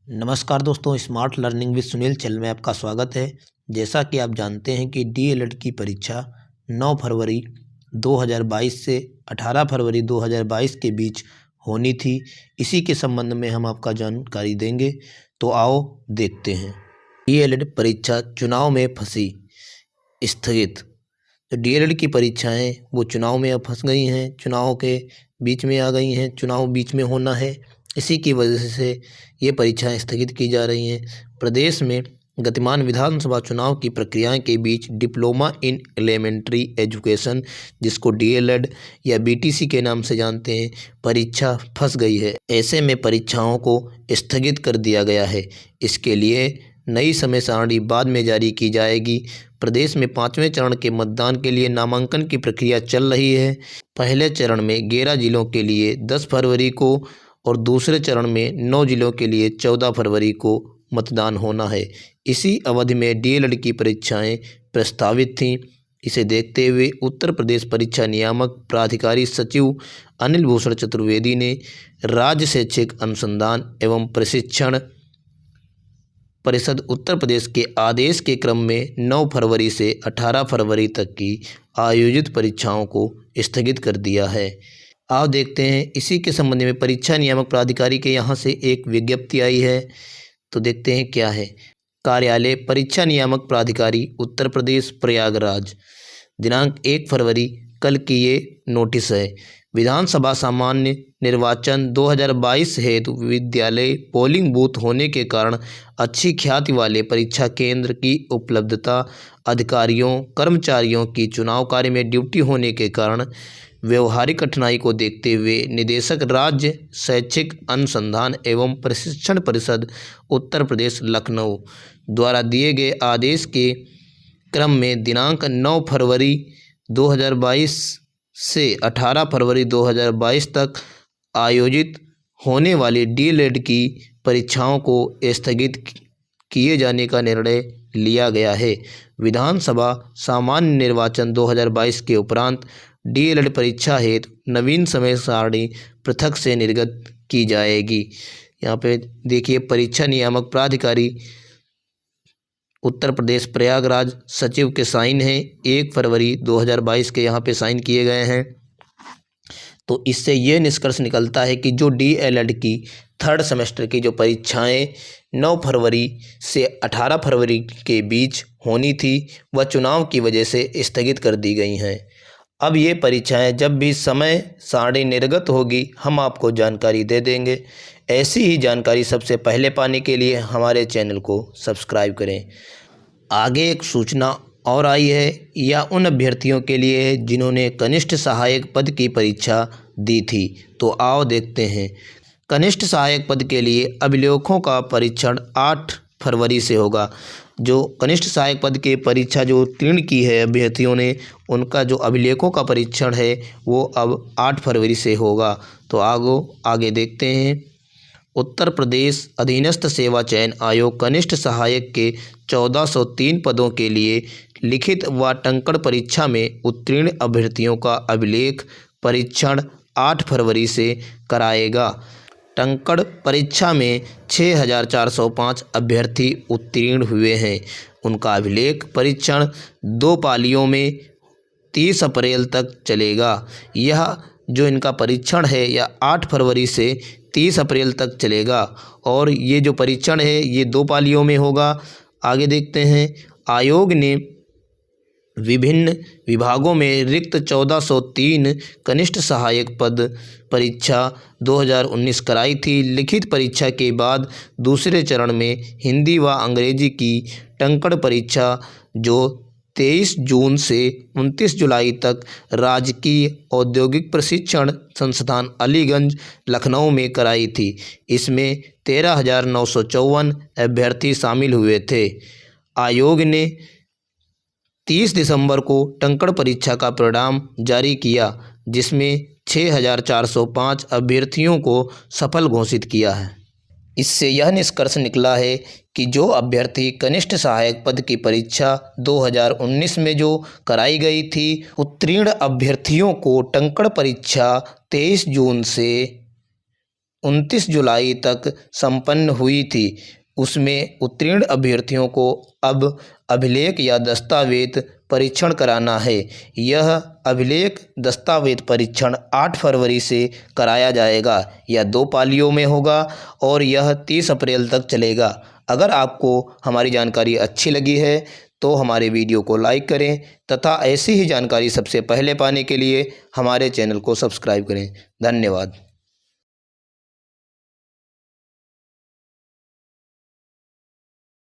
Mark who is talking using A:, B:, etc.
A: नमस्कार दोस्तों, smart learning with Sunil channel में आपका स्वागत है। जैसा कि आप जानते हैं कि डीएलएड की परीक्षा 9 फरवरी 2022 से 18 फरवरी 2022 के बीच होनी थी। इसी के संबंध में हम आपका जानकारी देंगे, तो आओ देखते हैं। डीएलएड परीक्षा चुनाव में फंसी, स्थगित। तो डीएलएड की परीक्षाएं वो चुनाव में अब फंस गई हैं, चुनाव के बीच में आ गई हैं, चुनाव बीच में होना है, इसी की वजह से ये परीक्षाएं स्थगित की जा रही हैं। प्रदेश में गतिमान विधानसभा चुनाव की प्रक्रियाएं के बीच डिप्लोमा इन एलिमेंट्री एजुकेशन, जिसको डीएलएड या बीटीसी के नाम से जानते हैं, परीक्षा फंस गई है। ऐसे में परीक्षाओं को स्थगित कर दिया गया है। इसके लिए नई समय सारणी बाद में जारी की जाएगी। प्रदेश में 5वें चरण के मतदान के लिए नामांकन की प्रक्रिया चल रही है। पहले चरण में 11 जिलों के लिए 10 फरवरी को और दूसरे चरण में 9 जिलों के लिए 14 फरवरी को मतदान होना है। इसी अवधि में डीएलएड की परीक्षाएं प्रस्तावित थीं। इसे देखते हुए उत्तर प्रदेश परीक्षा नियामक प्राधिकारी सचिव अनिल भूषण चतुर्वेदी ने राज्य शैक्षिक अनुसंधान एवं प्रशिक्षण परिषद उत्तर प्रदेश के आदेश के क्रम में 9 फरवरी से 18 फरवरी तक की आयोजित परीक्षाओं को स्थगित कर दिया है। आओ देखते हैं इसी के संबंध में परीक्षा नियामक प्राधिकारी के यहाँ से एक विज्ञप्ति आई है, तो देखते हैं क्या है। कार्यालय परीक्षा नियामक प्राधिकारी उत्तर प्रदेश प्रयागराज, दिनांक 1 फरवरी कल की ये नोटिस है। विधानसभा सामान्य निर्वाचन 2022 हेतु विद्यालय पोलिंग बूथ होने के कारण अच्छी ख्याति वाले परीक्षा केंद्र की उपलब्धता, अधिकारियों कर्मचारियों की चुनाव कार्य में ड्यूटी होने के कारण व्यवहारिक कठिनाई को देखते हुए निदेशक राज्य शैक्षिक अनुसंधान एवं प्रशिक्षण परिषद उत्तर प्रदेश लखनऊ द्वारा दिए गए आदेश के क्रम में दिनांक 9 फरवरी 2022 से 18 फरवरी 2022 तक आयोजित होने वाली डीएलएड की परीक्षाओं को स्थगित किए जाने का निर्णय लिया गया है। विधानसभा सामान्य निर्वाचन 2022 के उपरांत डीएलएड परीक्षा हेतु नवीन समय सारणी पृथक से निर्गत की जाएगी। यहाँ पे देखिए, परीक्षा नियामक प्राधिकारी उत्तर प्रदेश प्रयागराज सचिव के साइन हैं, 1 फरवरी 2022 के यहाँ पे साइन किए गए हैं। तो इससे ये निष्कर्ष निकलता है कि जो डीएलएड की 3rd सेमेस्टर की जो परीक्षाएं 9 फरवरी से 18 फरवरी के बीच होनी थी, वह चुनाव की वजह से स्थगित कर दी गई हैं। अब ये परीक्षाएं जब भी समय सारणी निर्गत होगी, हम आपको जानकारी दे देंगे। ऐसी ही जानकारी सबसे पहले पाने के लिए हमारे चैनल को सब्सक्राइब करें। आगे एक सूचना और आई है, या उन अभ्यर्थियों के लिए है जिन्होंने कनिष्ठ सहायक पद की परीक्षा दी थी। तो आओ देखते हैं। कनिष्ठ सहायक पद के लिए अभिलेखों का परीक्षण 8 फरवरी से होगा। जो कनिष्ठ सहायक पद की परीक्षा जो उत्तीर्ण की है अभ्यर्थियों ने, उनका जो अभिलेखों का परीक्षण है वो अब 8 फरवरी से होगा। तो आगे देखते हैं। उत्तर प्रदेश अधीनस्थ सेवा चयन आयोग कनिष्ठ सहायक के 1403 पदों के लिए लिखित व टंकण परीक्षा में उत्तीर्ण अभ्यर्थियों का अभिलेख परीक्षण 8 फरवरी से कराएगा। टंकण परीक्षा में 6405 अभ्यर्थी उत्तीर्ण हुए हैं। उनका अभिलेख परीक्षण 2 पालियों में 30 अप्रैल तक चलेगा। यह जो इनका परीक्षण है यह 8 फरवरी से 30 अप्रैल तक चलेगा और ये जो परीक्षण है ये 2 पालियों में होगा। आगे देखते हैं। आयोग ने विभिन्न विभागों में रिक्त 1403 कनिष्ठ सहायक पद परीक्षा 2019 कराई थी। लिखित परीक्षा के बाद दूसरे चरण में हिंदी व अंग्रेजी की टंकण परीक्षा जो 23 जून से 29 जुलाई तक राजकीय औद्योगिक प्रशिक्षण संस्थान अलीगंज लखनऊ में कराई थी। इसमें 13,954 अभ्यर्थी शामिल हुए थे। आयोग ने 30 दिसंबर को टंकण परीक्षा का परिणाम जारी किया, जिसमें 6,405 अभ्यर्थियों को सफल घोषित किया है। इससे यह निष्कर्ष निकला है कि जो अभ्यर्थी कनिष्ठ सहायक पद की परीक्षा 2019 में जो कराई गई थी, उत्तीर्ण अभ्यर्थियों को टंकण परीक्षा 23 जून से 29 जुलाई तक संपन्न हुई थी, उसमें उत्तीर्ण अभ्यर्थियों को अब अभिलेख या दस्तावेज परीक्षण कराना है। यह अभिलेख दस्तावेज परीक्षण 8 फरवरी से कराया जाएगा। यह 2 पालियों में होगा और यह 30 अप्रैल तक चलेगा। अगर आपको हमारी जानकारी अच्छी लगी है तो हमारे वीडियो को लाइक करें तथा ऐसी ही जानकारी सबसे पहले पाने के लिए हमारे चैनल को सब्सक्राइब करें। धन्यवाद।